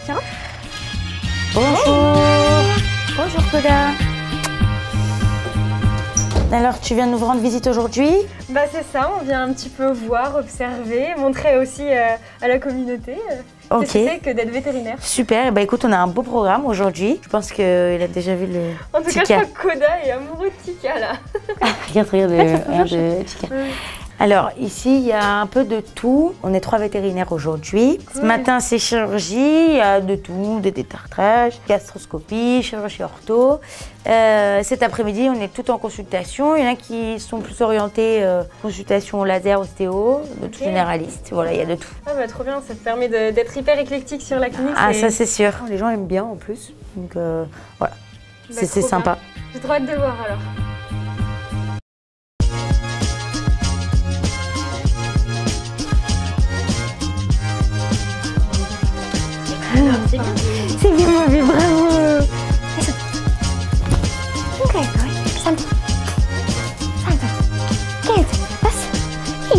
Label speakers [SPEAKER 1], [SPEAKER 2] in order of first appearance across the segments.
[SPEAKER 1] Tiens.
[SPEAKER 2] Bonjour. Bonjour Koda. Alors, tu viens nous rendre visite aujourd'hui?
[SPEAKER 1] Bah c'est ça, on vient un petit peu voir, observer, montrer aussi à la communauté ce que c'est que d'être vétérinaire.
[SPEAKER 2] Super, bah écoute, on a un beau programme aujourd'hui. Je pense qu'il a déjà vu le
[SPEAKER 1] En tout cas, je crois que Koda est amoureux de Tika là.
[SPEAKER 2] regarde Tika. Alors ici, il y a un peu de tout. On est 3 vétérinaires aujourd'hui. Ce matin, c'est chirurgie, il y a de tout, des détartrages, gastroscopie, chirurgie ortho. Cet après-midi, on est tout en consultation. Il y en a qui sont plus orientés consultation laser, ostéo, d'autres généralistes. Voilà, il y a de tout.
[SPEAKER 1] Ah bah trop bien, ça te permet d'être hyper éclectique sur la clinique.
[SPEAKER 2] Ah ça c'est sûr. Les gens aiment bien en plus. Donc voilà, bah, c'est sympa.
[SPEAKER 1] J'ai trop hâte de voir alors.
[SPEAKER 2] C'est bien mauvais, bravo.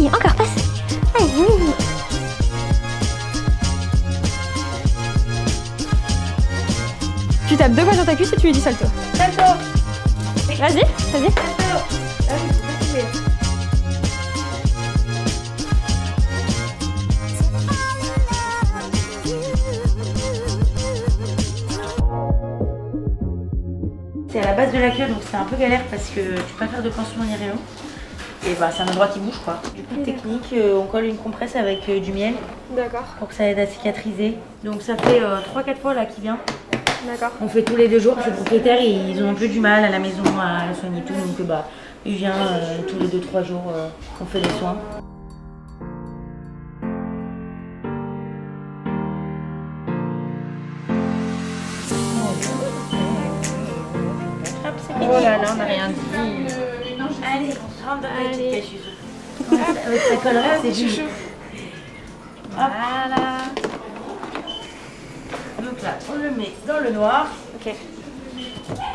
[SPEAKER 3] Encore, passe.
[SPEAKER 1] Tu tapes 2 fois sur ta cuisse et tu lui dis salto.
[SPEAKER 3] Salto.
[SPEAKER 1] Vas-y, vas-y.
[SPEAKER 2] C'est à la base de la queue, donc c'est un peu galère parce que tu peux pas faire de pansement ni rien. Et bah c'est un endroit qui bouge quoi. Du coup technique, on colle une compresse avec du miel.
[SPEAKER 1] D'accord.
[SPEAKER 2] Pour que ça aide à cicatriser. Donc ça fait 3-4 fois là qu'il vient.
[SPEAKER 1] D'accord.
[SPEAKER 2] On fait tous les 2 jours. Ces propriétaires ils ont un peu du mal à la maison à soigner tout, donc bah il vient tous les 2-3 jours qu'on fait les soins.
[SPEAKER 1] Oh là là, on n'a rien dit.
[SPEAKER 2] Allez, on rentre dans la petite cache. Avec sa collerette, c'est juste. Voilà. Donc là, on le met dans le noir.
[SPEAKER 1] Ok.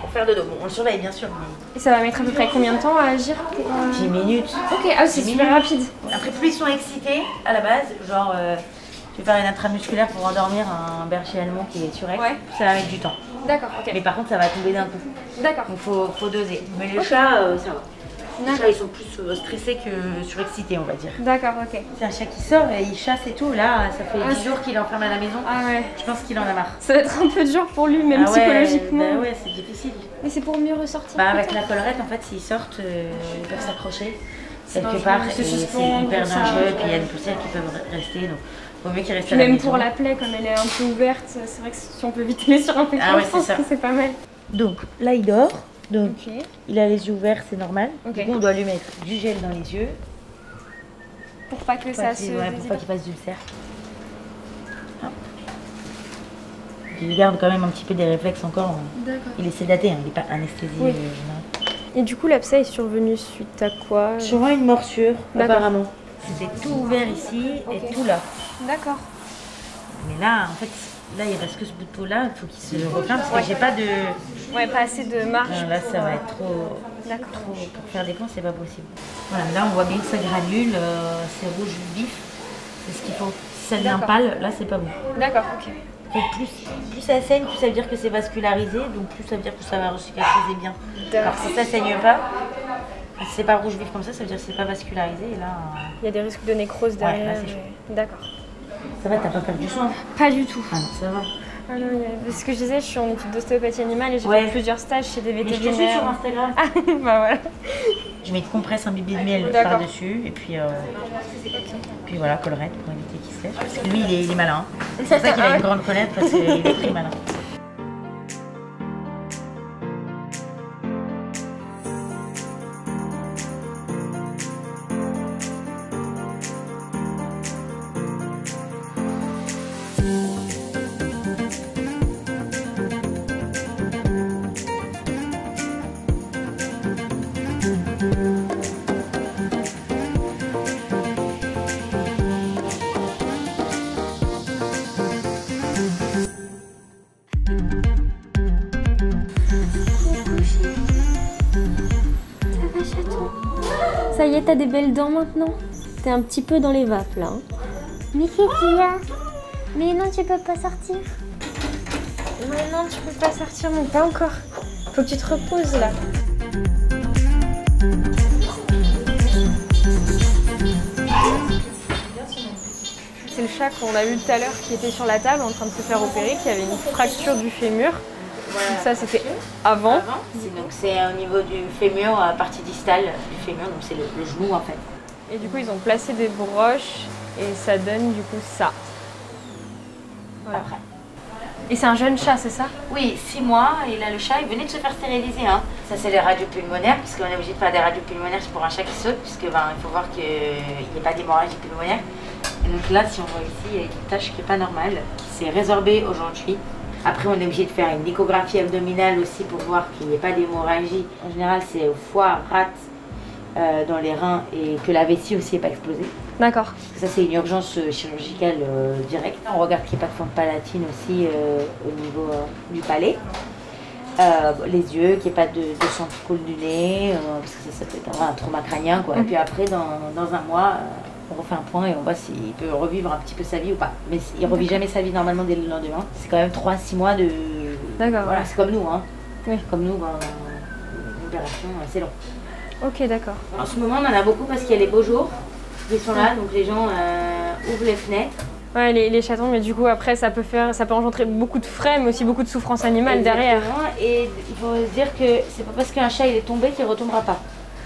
[SPEAKER 2] Pour faire de dos. Bon, on le surveille bien sûr. Mais...
[SPEAKER 1] Et ça va mettre à peu près combien de temps à agir pour,
[SPEAKER 2] 10 minutes.
[SPEAKER 1] Ok, ah c'est super rapide.
[SPEAKER 2] Après, plus ils sont excités à la base, genre tu vas faire une intramusculaire pour endormir un berger allemand qui est surex, ça va mettre du temps.
[SPEAKER 1] D'accord, ok.
[SPEAKER 2] Mais par contre, ça va tomber d'un coup.
[SPEAKER 1] D'accord.
[SPEAKER 2] Donc faut doser. Mais les chats, ça va. Les chats, ils sont plus stressés que surexcités, on va dire.
[SPEAKER 1] D'accord, ok.
[SPEAKER 2] C'est un chat qui sort et il chasse et tout. Là, ça fait 10 jours qu'il est enfermé à la maison.
[SPEAKER 1] Ah ouais.
[SPEAKER 2] Je pense qu'il en a marre.
[SPEAKER 1] Ça va être un peu dur pour lui, même psychologiquement.
[SPEAKER 2] Bah ouais, c'est difficile.
[SPEAKER 1] Mais c'est pour mieux ressortir.
[SPEAKER 2] Bah avec la collerette, en fait, s'ils sortent, ils peuvent s'accrocher quelque part. C'est hyper dangereux. Et puis il y a des poussières qui peuvent rester. Donc il vaut mieux qu'ils restent à la maison.
[SPEAKER 1] Même pour la plaie, comme elle est un peu ouverte, c'est vrai que si on peut éviter les surinfections, je pense que c'est pas mal.
[SPEAKER 2] Donc là, il dort. Donc il a les yeux ouverts, c'est normal. Du coup, on doit lui mettre du gel dans les yeux.
[SPEAKER 1] Pour pas que ça se...
[SPEAKER 2] pour pas qu'il fasse d'ulcère. Il garde quand même un petit peu des réflexes encore. Il est sédaté, hein, il n'est pas anesthésié.
[SPEAKER 1] Et du coup, l'abcès est survenu suite à quoi?
[SPEAKER 2] Sûrement une morsure, apparemment. C'était tout ouvert ici et tout là.
[SPEAKER 1] D'accord.
[SPEAKER 2] Mais là, en fait, là, il reste que ce bout de peau-là. Il faut qu'il se referme parce que j'ai pas de...
[SPEAKER 1] Ouais, pas assez de marge.
[SPEAKER 2] Là, ça va être trop...
[SPEAKER 1] D'accord.
[SPEAKER 2] Pour faire des plans, c'est pas possible. Voilà, là, on voit bien que ça granule. C'est rouge vif. C'est ce qu'il faut. Si ça devient pâle, là, c'est pas bon.
[SPEAKER 1] D'accord, ok.
[SPEAKER 2] Donc plus ça saigne, plus ça veut dire que c'est vascularisé, donc plus ça veut dire que ça va cicatriser bien. Alors si ça saigne pas, si c'est pas rouge vif comme ça veut dire que c'est pas vascularisé et là...
[SPEAKER 1] Il y a des risques de nécrose derrière.
[SPEAKER 2] Ouais, là, c'est chaud.
[SPEAKER 1] D'accord.
[SPEAKER 2] Ça va, t'as pas perdu soin?
[SPEAKER 1] Pas du tout.
[SPEAKER 2] Ah non, ça va.
[SPEAKER 1] Ah non, ce que je disais, je suis en étude d'ostéopathie animale et j'ai fait plusieurs stages chez des vétérinaires.
[SPEAKER 2] Mais je te suis sur Instagram.
[SPEAKER 1] Ah, bah voilà.
[SPEAKER 2] Je mets une compresse, un bibi de miel par-dessus et puis voilà, collerette pour éviter qu'il se lèche. Parce que lui, il est malin. C'est pour ça qu'il a une grande collerette parce qu'il est très malin.
[SPEAKER 3] Ça y est, t'as des belles dents maintenant. T'es un petit peu dans les vapes là. Mais qu'est-ce qu'il y a? Mais non, tu peux pas sortir.
[SPEAKER 1] Non, tu peux pas sortir, non, pas encore. Faut que tu te reposes là. C'est le chat qu'on a vu tout à l'heure qui était sur la table en train de se faire opérer, qui avait une fracture du fémur. Voilà. Donc ça c'était avant.
[SPEAKER 2] Donc c'est au niveau du fémur, la partie distale du fémur, donc c'est le genou en fait.
[SPEAKER 1] Et du coup ils ont placé des broches et ça donne du coup ça. Voilà.
[SPEAKER 2] Après.
[SPEAKER 1] Et c'est un jeune chat, c'est ça?
[SPEAKER 2] Oui, 6 mois, et là le chat il venait de se faire stériliser. Hein. Ça c'est les radios pulmonaires, puisqu'on est obligé de faire des radios pulmonaires pour un chat qui saute, puisque il faut voir qu'il n'y ait pas d'hémorragie pulmonaire. Et donc là, si on voit ici, il y a une tache qui n'est pas normale, qui s'est résorbée aujourd'hui. Après, on est obligé de faire une échographie abdominale aussi pour voir qu'il n'y ait pas d'hémorragie. En général, c'est au foie, rate, dans les reins et que la vessie aussi n'est pas explosée.
[SPEAKER 1] D'accord.
[SPEAKER 2] Ça, c'est une urgence chirurgicale directe. On regarde qu'il n'y ait pas de fente palatine aussi au niveau du palais. Les yeux, qu'il n'y ait pas de sang qui coule du nez, parce que ça peut être un trauma crânien, quoi. Et puis après, dans un mois, on refait un point et on voit s'il peut revivre un petit peu sa vie ou pas. Mais il ne revit jamais sa vie normalement dès le lendemain. C'est quand même 3-6 mois de...
[SPEAKER 1] D'accord.
[SPEAKER 2] Voilà, c'est comme nous, hein.
[SPEAKER 1] Oui.
[SPEAKER 2] Comme nous, une opération, c'est long.
[SPEAKER 1] Ok, d'accord.
[SPEAKER 2] En ce moment, on en a beaucoup parce qu'il y a les beaux jours qui sont là, donc les gens ouvrent les fenêtres.
[SPEAKER 1] Ouais, les chatons, mais du coup après ça peut engendrer beaucoup de frais, mais aussi beaucoup de souffrance animale derrière.
[SPEAKER 2] Et il faut se dire que c'est pas parce qu'un chat il est tombé qu'il ne retombera pas.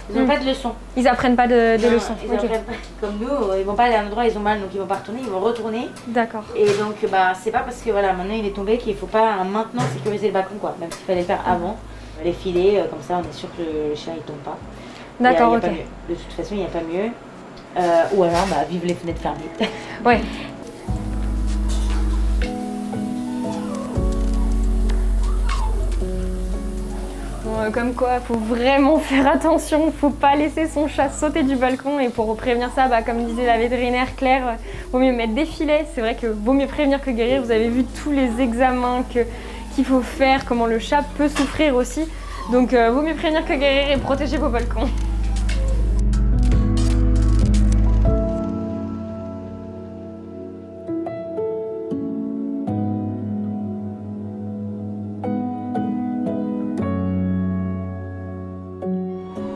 [SPEAKER 2] Ils n'ont pas de leçons.
[SPEAKER 1] Ils apprennent pas de leçons.
[SPEAKER 2] Ils apprennent pas. Comme nous, ils vont pas aller à un endroit, ils ont mal, donc ils vont pas retourner, ils vont retourner.
[SPEAKER 1] D'accord.
[SPEAKER 2] Et donc c'est pas parce que voilà, maintenant il est tombé qu'il faut pas maintenant sécuriser le balcon, quoi. Même s'il fallait le faire avant, les filets, comme ça on est sûr que le chat il tombe pas.
[SPEAKER 1] D'accord, ok.
[SPEAKER 2] De toute façon il n'y a pas mieux. Ou alors vive les fenêtres fermées.
[SPEAKER 1] Ouais. Comme quoi, faut vraiment faire attention, faut pas laisser son chat sauter du balcon. Et pour prévenir ça, comme disait la vétérinaire Claire, vaut mieux mettre des filets. C'est vrai que vaut mieux prévenir que guérir. Vous avez vu tous les examens qu'il faut faire, comment le chat peut souffrir aussi. Donc vaut mieux prévenir que guérir et protéger vos balcons.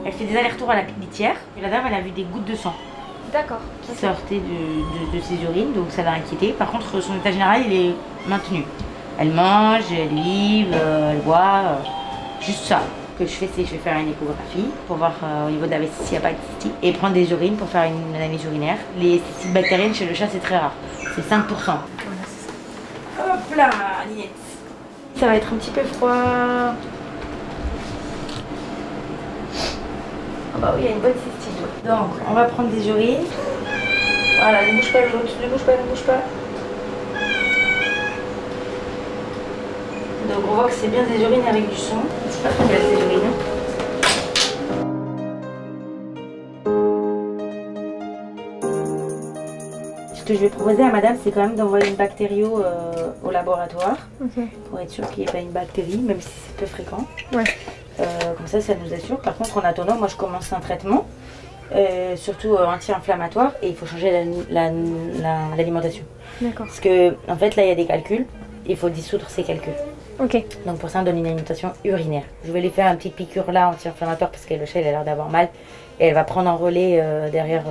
[SPEAKER 2] Elle fait des allers-retours à la litière et la dame elle a vu des gouttes de sang qui sortaient de ses urines, donc ça l'a inquiétée. Par contre son état général il est maintenu. Elle mange, elle livre, elle boit, juste ça. Ce que je fais c'est que je vais faire une échographie pour voir au niveau de la vessie s'il n'y a pas de cystite et prendre des urines pour faire une analyse urinaire. Les cystites bactériennes chez le chat c'est très rare, c'est 5%. Hop là, Ninette. Ça va être un petit peu froid. Bah oui, il y a une bonne cystite. Donc, on va prendre des urines. Voilà, ne bouge pas l'autre, ne bouge pas, ne bouge pas. Donc, on voit que c'est bien des urines avec du sang. C'est pas très bien ces urines. Ce que je vais proposer à madame, c'est quand même d'envoyer une bactério au laboratoire. Pour être sûr qu'il n'y ait pas une bactérie, même si c'est peu fréquent.
[SPEAKER 1] Ouais.
[SPEAKER 2] Comme ça nous assure. Par contre, en attendant, moi je commence un traitement, surtout anti-inflammatoire, et il faut changer l'alimentation.
[SPEAKER 1] D'accord.
[SPEAKER 2] Parce que, en fait, là il y a des calculs, il faut dissoudre ces calculs.
[SPEAKER 1] Ok.
[SPEAKER 2] Donc pour ça, on donne une alimentation urinaire. Je vais lui faire une petite piqûre là anti-inflammatoire parce que le chat il a l'air d'avoir mal. Et elle va prendre en relais derrière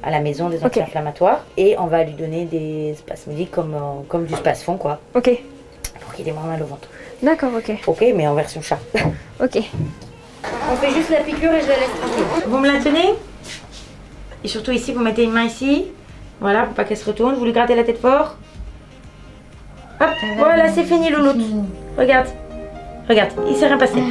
[SPEAKER 2] à la maison des anti-inflammatoires. Et on va lui donner des spasmodiques comme du spasfon, quoi.
[SPEAKER 1] Ok.
[SPEAKER 2] Pour qu'il ait moins mal au ventre.
[SPEAKER 1] D'accord, ok.
[SPEAKER 2] Ok, mais en version chat.
[SPEAKER 1] Ok.
[SPEAKER 2] On fait juste la piqûre et je la laisse tranquille. Vous me la tenez? Et surtout ici, vous mettez une main ici. Voilà, pour pas qu'elle se retourne. Vous lui gardez la tête fort. Hop, voilà, c'est fini, louloute. Regarde. Regarde, il s'est rien passé.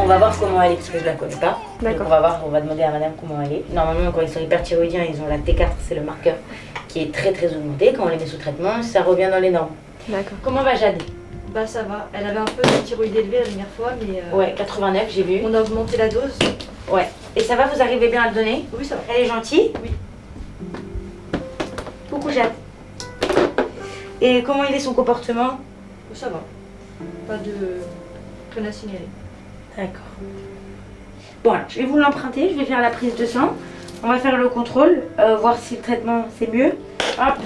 [SPEAKER 2] On va voir comment elle est parce que je la connais pas. Donc on va demander à madame comment elle est. Normalement quand ils sont hyperthyroïdiens, ils ont la T4, c'est le marqueur qui est très augmenté. Quand on les met sous traitement, ça revient dans les normes.
[SPEAKER 1] D'accord.
[SPEAKER 2] Comment va Jade?
[SPEAKER 4] Bah ça va, elle avait un peu de thyroïde élevée la dernière fois mais...
[SPEAKER 2] Ouais, 89 j'ai vu.
[SPEAKER 4] On a augmenté la dose.
[SPEAKER 2] Ouais, Et ça va, vous arrivez bien à le donner?
[SPEAKER 4] Oui, ça va.
[SPEAKER 2] Elle est gentille?
[SPEAKER 4] Oui.
[SPEAKER 2] Coucou Jade. Et comment il est son comportement?
[SPEAKER 4] Ça va. Pas de rien à signaler.
[SPEAKER 2] D'accord. Bon, alors, je vais vous l'emprunter, je vais faire la prise de sang. On va faire le contrôle, voir si le traitement c'est mieux. Hop.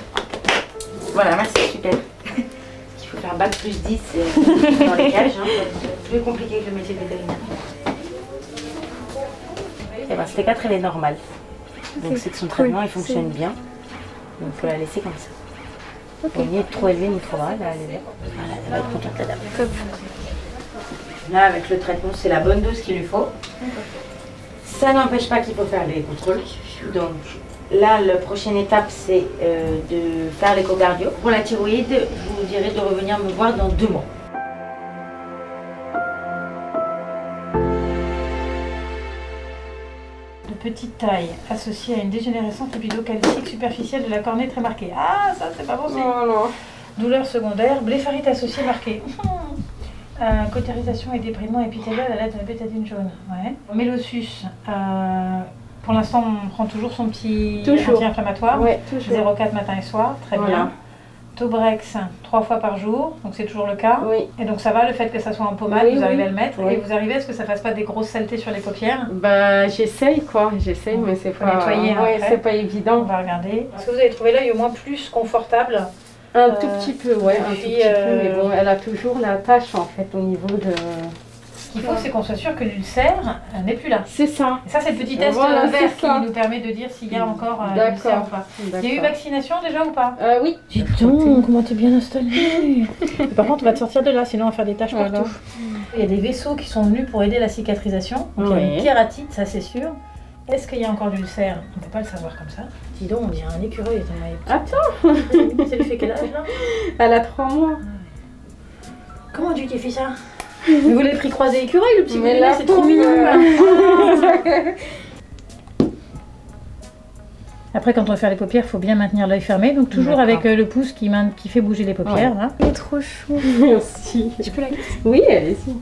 [SPEAKER 2] Voilà, merci, super. Il faut faire bac plus 10 dans les cages, hein, plus compliqué que le métier de vétérinaire. Et ben, cette 4 elle est normale. Donc c'est que son traitement il fonctionne bien. Donc il faut la laisser comme ça. Okay. Ni trop élevé ni trop bas, là elle est bien. Voilà, elle va être contente la dame. Là avec le traitement c'est la bonne dose qu'il lui faut. Ça n'empêche pas qu'il faut faire les contrôles. Donc là la prochaine étape c'est de faire l'échocardio. Pour la thyroïde, je vous dirai de revenir me voir dans 2 mois.
[SPEAKER 5] Petite taille associée à une dégénérescence lipidocalcique superficielle de la cornée très marquée. Ah, ça c'est pas bon signe.
[SPEAKER 1] Non, non.
[SPEAKER 5] Douleur secondaire, blépharite associée marquée. Cautérisation et débridement épithélial à l'aide de la bétadine jaune. Ouais. Mélossus, pour l'instant on prend toujours son petit anti-inflammatoire.
[SPEAKER 1] Ouais, toujours.
[SPEAKER 5] 0,4 matin et soir, très bien. Tobrex 3 fois par jour, donc c'est toujours le cas.
[SPEAKER 1] Oui.
[SPEAKER 5] Et donc ça va le fait que ça soit en pommade,
[SPEAKER 1] Oui,
[SPEAKER 5] vous arrivez
[SPEAKER 1] oui.
[SPEAKER 5] à le mettre.
[SPEAKER 1] Oui.
[SPEAKER 5] Et vous arrivez à ce que ça fasse pas des grosses saletés sur les paupières?
[SPEAKER 1] Bah j'essaye quoi, j'essaye mais c'est
[SPEAKER 5] Faut
[SPEAKER 1] pas...
[SPEAKER 5] nettoyer
[SPEAKER 1] ouais,
[SPEAKER 5] après.
[SPEAKER 1] c'est pas
[SPEAKER 5] On
[SPEAKER 1] évident.
[SPEAKER 5] va regarder. Est-ce que vous avez trouvé l'œil au moins plus confortable?
[SPEAKER 1] Un tout petit peu, ouais, un tout
[SPEAKER 5] puis,
[SPEAKER 1] petit peu, mais bon, elle a toujours la tâche en fait au niveau de...
[SPEAKER 5] Ce qu'il faut, c'est qu'on soit sûr que l'ulcère n'est plus là.
[SPEAKER 1] C'est ça.
[SPEAKER 5] Et ça, c'est le petit test
[SPEAKER 1] Voilà,
[SPEAKER 5] vert
[SPEAKER 1] c'est ça.
[SPEAKER 5] qui nous permet de dire s'il y a encore l'ulcère ou pas. Il y a eu vaccination déjà ou pas?
[SPEAKER 1] Oui.
[SPEAKER 5] Dis donc, comment t'es bien installée. Par contre, on va te sortir de là, sinon on va faire des taches partout. Il y a des vaisseaux qui sont venus pour aider la cicatrisation. Donc il y a une kératite, ça c'est sûr. Est-ce qu'il y a encore de l'ulcère? On ne peut pas le savoir comme ça. Dis donc, on dirait un écureuil.
[SPEAKER 1] Attends.
[SPEAKER 5] Ça lui fait quel âge là?
[SPEAKER 1] Elle a 3 mois.
[SPEAKER 5] Comment tu t'es fait ça? Vous l'avez pris croisé écureuil, le petit
[SPEAKER 1] Mais
[SPEAKER 5] bébé,
[SPEAKER 1] là,
[SPEAKER 5] c'est trop mignon. Après, quand on va faire les paupières, il faut bien maintenir l'œil fermé. Donc toujours avec le pouce qui fait bouger les paupières. Là.
[SPEAKER 1] Il est trop chou. Merci.
[SPEAKER 4] Tu peux la casser?
[SPEAKER 1] Oui, allez-y.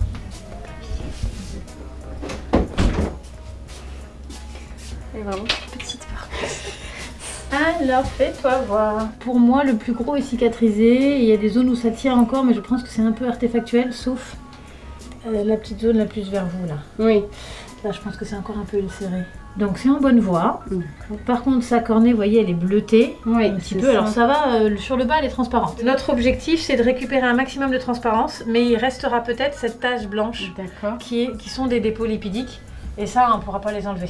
[SPEAKER 1] Elle est vraiment petite par contre.
[SPEAKER 5] Alors, fais-toi voir. Pour moi, le plus gros est cicatrisé. Il y a des zones où ça tire encore, mais je pense que c'est un peu artefactuel, sauf la petite zone la plus vers vous, là.
[SPEAKER 1] Oui.
[SPEAKER 5] Là, je pense que c'est encore un peu ulcéré. Donc, c'est en bonne voie. Par contre, sa cornée, vous voyez, elle est bleutée.
[SPEAKER 1] Oui,
[SPEAKER 5] un petit peu. Alors, ça va, sur le bas, elle est transparente. Notre objectif, c'est de récupérer un maximum de transparence, mais il restera peut-être cette tache blanche qui sont des dépôts lipidiques. Et ça, on ne pourra pas les enlever.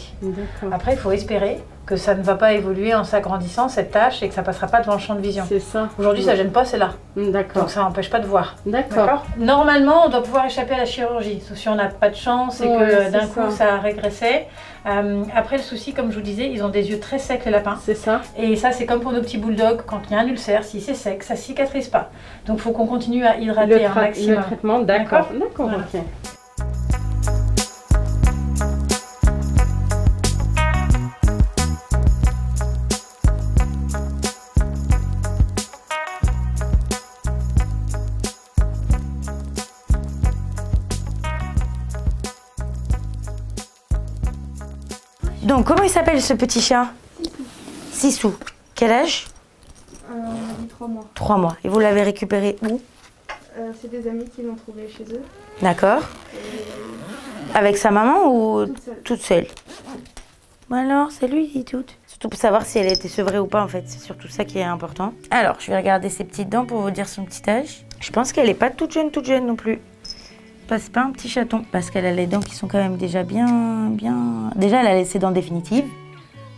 [SPEAKER 5] Après, il faut espérer que ça ne va pas évoluer en s'agrandissant, cette tache, et que ça ne passera pas devant le champ de vision.
[SPEAKER 1] C'est ça.
[SPEAKER 5] Aujourd'hui, ça ne gêne pas, c'est là.
[SPEAKER 1] D'accord.
[SPEAKER 5] Donc ça n'empêche pas de voir.
[SPEAKER 1] D'accord.
[SPEAKER 5] Normalement, on doit pouvoir échapper à la chirurgie, sauf si on n'a pas de chance et que d'un coup, ça régressait. Après, le souci, comme je vous disais, ils ont des yeux très secs, les lapins.
[SPEAKER 1] C'est ça.
[SPEAKER 5] Et ça, c'est comme pour nos petits bulldogs, quand il y a un ulcère, si c'est sec, ça ne cicatrise pas. Donc, il faut qu'on continue à hydrater un maximum.
[SPEAKER 1] Le traitement, d'accord.
[SPEAKER 5] Voilà.
[SPEAKER 1] Ok.
[SPEAKER 2] Donc, comment il s'appelle ce petit chat? Sissou. Quel âge?
[SPEAKER 6] 3 mois.
[SPEAKER 2] 3 mois. Et vous l'avez récupéré où?
[SPEAKER 6] C'est des amis qui l'ont trouvé chez eux.
[SPEAKER 2] D'accord. Avec sa maman ou
[SPEAKER 6] Toute seule.
[SPEAKER 2] Alors, c'est lui, dit tout. Surtout pour savoir si elle a été sevrée ou pas, en fait. C'est surtout ça qui est important. Alors, je vais regarder ses petites dents pour vous dire son petit âge. Je pense qu'elle n'est pas toute jeune non plus. C'est pas un petit chaton, parce qu'elle a les dents qui sont quand même déjà bien... Déjà, elle a laissé dents définitives.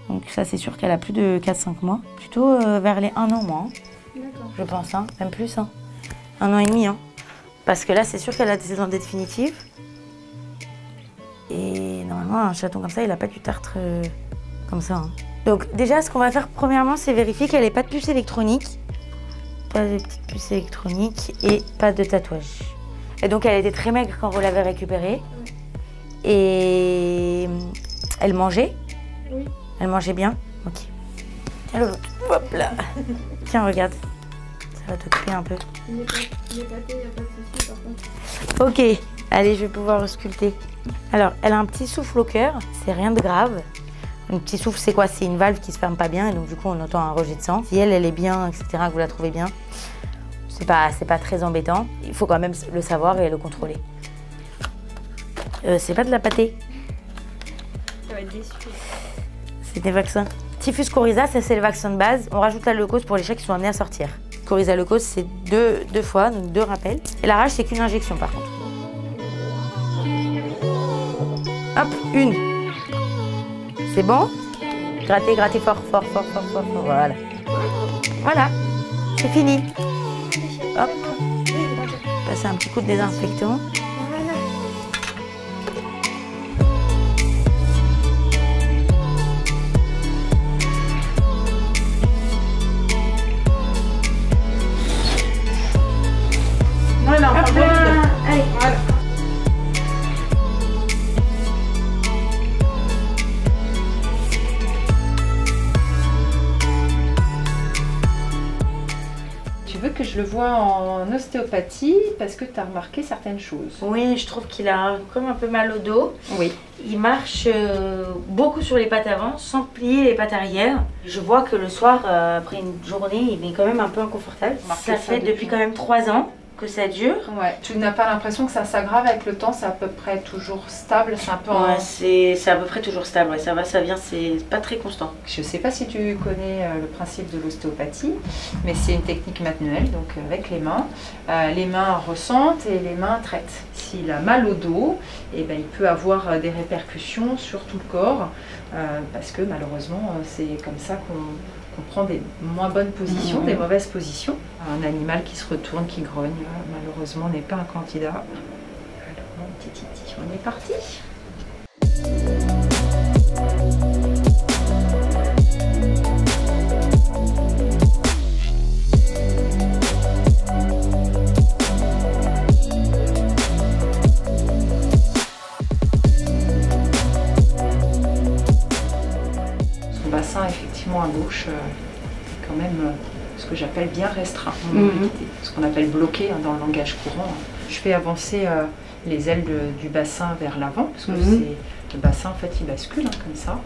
[SPEAKER 2] Donc ça, c'est sûr qu'elle a plus de 4-5 mois. Plutôt vers les 1 an, moi.
[SPEAKER 6] D'accord.
[SPEAKER 2] Je pense, hein. Même plus. Hein. 1 an et demi. Hein. Parce que là, c'est sûr qu'elle a des dents définitives. Et normalement, un chaton comme ça, il n'a pas du tartre comme ça. Hein. Donc déjà, ce qu'on va faire premièrement, c'est vérifier qu'elle n'ait pas de puce électronique. Pas de petite puce électronique et pas de tatouage. Et donc, elle était très maigre quand vous l'avez récupérée. Et elle mangeait?
[SPEAKER 6] Oui.
[SPEAKER 2] Elle mangeait bien? Ok. Tiens le vôtre. Hop là. Tiens, regarde. Ça va t'occuper un peu.
[SPEAKER 6] Il est pâté, il n'y a pas de souci par contre.
[SPEAKER 2] Ok. Allez, je vais pouvoir sculpter. Alors, elle a un petit souffle au cœur, c'est rien de grave. Un petit souffle, c'est quoi? C'est une valve qui se ferme pas bien et donc du coup, on entend un rejet de sang. Si elle est bien, etc., que vous la trouvez bien, c'est pas très embêtant. Il faut quand même le savoir et le contrôler. C'est pas de la pâtée.
[SPEAKER 1] Ça va être déçu.
[SPEAKER 2] C'est des vaccins. Typhus coryza, ça c'est le vaccin de base. On rajoute la leucose pour les chats qui sont amenés à sortir. Coryza leucose, c'est deux fois, donc 2 rappels. Et la rage, c'est qu'une injection par contre. Hop, une. C'est bon? Grattez, grattez fort, fort, fort, fort, fort, fort. Voilà. Voilà, c'est fini. Hop. Passer un petit coup de désinfectant.
[SPEAKER 5] Voilà, on prend allez, voilà.
[SPEAKER 4] Tu veux que je le vois en ostéopathie parce que tu as remarqué certaines choses.
[SPEAKER 2] Oui, je trouve qu'il a comme un peu mal au dos.
[SPEAKER 4] Oui.
[SPEAKER 2] Il marche beaucoup sur les pattes avant, sans plier les pattes arrière. Je vois que le soir, après une journée, il est quand même un peu inconfortable. Ça fait depuis quand même 3 ans que ça dure.
[SPEAKER 4] Ouais. Tu n'as pas l'impression que ça s'aggrave avec le temps, c'est à peu près toujours stable, c'est un peu
[SPEAKER 2] Ouais, c'est à peu près toujours stable, ouais. Ça va, ça vient, c'est pas très constant.
[SPEAKER 4] Je ne sais pas si tu connais le principe de l'ostéopathie, mais c'est une technique manuelle, donc avec les mains ressentent et les mains traitent. S'il a mal au dos, eh ben, il peut avoir des répercussions sur tout le corps, parce que malheureusement, c'est comme ça qu'on prend des moins bonnes positions, des mauvaises positions. Un animal qui se retourne, qui grogne, malheureusement n'est pas un candidat. Alors, mon petit titi, on est parti. Son bassin, effectivement, à gauche, est quand même ce que j'appelle bien restreint, ce qu'on appelle bloqué dans le langage courant. Je fais avancer les ailes du bassin vers l'avant, parce que le bassin, en fait, il bascule comme ça.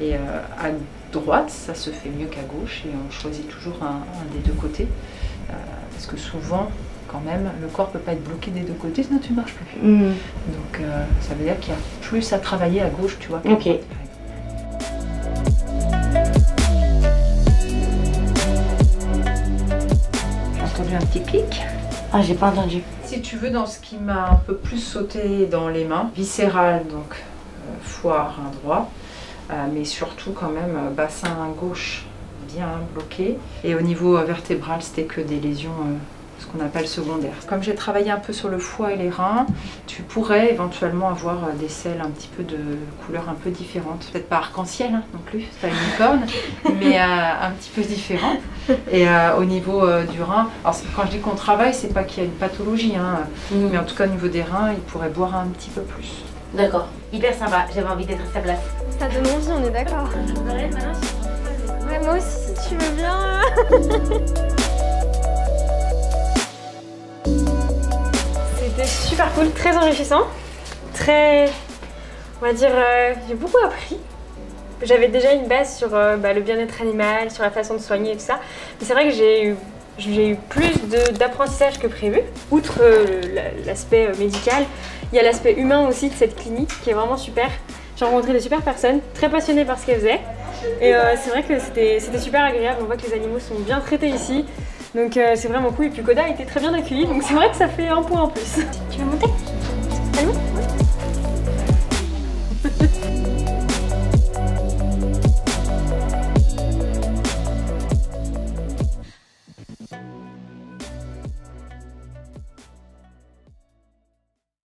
[SPEAKER 4] Et à droite, ça se fait mieux qu'à gauche, et on choisit toujours un des deux côtés, parce que souvent, quand même, le corps ne peut pas être bloqué des deux côtés, sinon tu ne marches plus. Donc, ça veut dire qu'il y a plus à travailler à gauche, tu vois.
[SPEAKER 2] Ok.
[SPEAKER 4] Un petit clic.
[SPEAKER 2] Ah, j'ai pas entendu.
[SPEAKER 4] Si tu veux, dans ce qui m'a un peu plus sauté dans les mains, viscéral, donc foie rein droit, mais surtout quand même bassin gauche bien bloqué. Et au niveau vertébral, c'était que des lésions, ce qu'on appelle secondaires. Comme j'ai travaillé un peu sur le foie et les reins, tu pourrais éventuellement avoir des selles un petit peu de couleurs un peu différentes. Peut-être pas arc-en-ciel non plus, c'est pas une licorne, mais un petit peu différente. Et au niveau du rein, alors quand je dis qu'on travaille, c'est pas qu'il y a une pathologie, mais en tout cas au niveau des reins, il pourrait boire un petit peu plus.
[SPEAKER 2] D'accord, hyper sympa, j'avais envie d'être à sa place.
[SPEAKER 1] Ça donne envie, on est d'accord. Ouais, moi aussi, si tu veux bien. C'était super cool, très enrichissant, très, on va dire, j'ai beaucoup appris. J'avais déjà une base sur le bien-être animal, sur la façon de soigner et tout ça, mais c'est vrai que j'ai eu plus d'apprentissage que prévu. Outre l'aspect médical, il y a l'aspect humain aussi de cette clinique qui est vraiment super. J'ai rencontré des super personnes, très passionnées par ce qu'elles faisaient, et c'est vrai que c'était super agréable. On voit que les animaux sont bien traités ici. Donc c'est vraiment cool, et puis Koda a été très bien accueilli, donc c'est vrai que ça fait un point en plus. Tu veux monter? Allô?